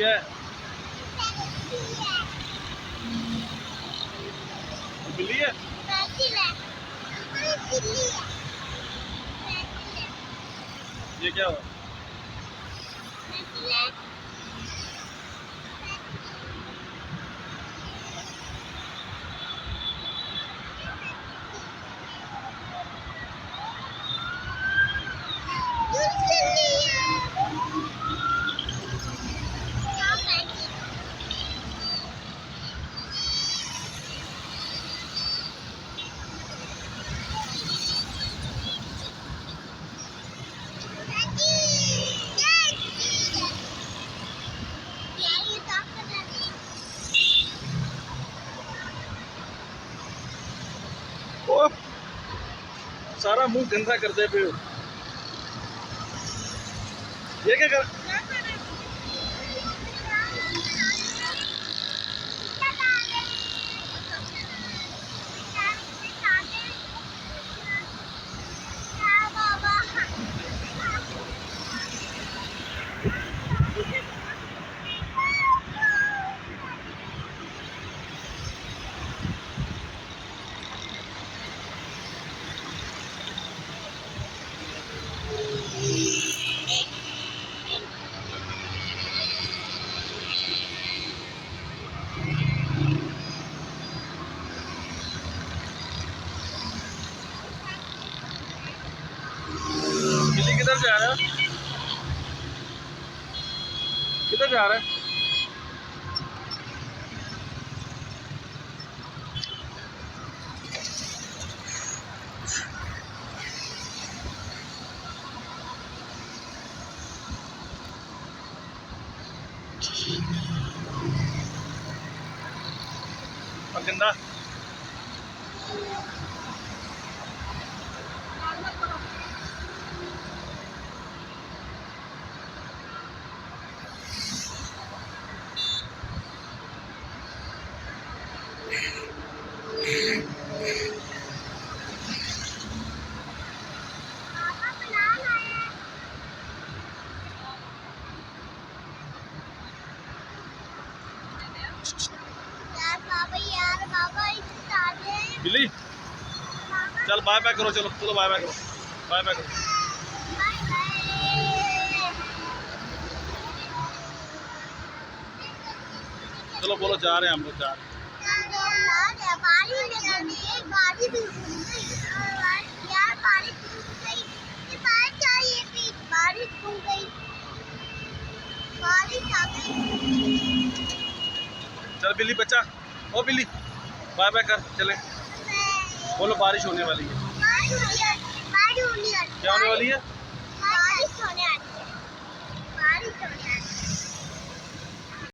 क्या है? बिल्ली है? ये क्या हुआ? ओ, सारा मुंह गंदा कर दे पे। ये क्या कर? बिल्ली किधर जा रहा है? किधर जा रहा है? और गंदा बिल्ली चल बाय बाय करो। चलो चलो बाय बाय करो। बाय बाय करो। चलो बोलो जा रहे हैं हम लोग। जा रहे हैं। चल बिल्ली बच्चा। ओ बिल्ली बाय बाय कर। चले बोलो बारिश होने वाली है। क्या होने वाली है?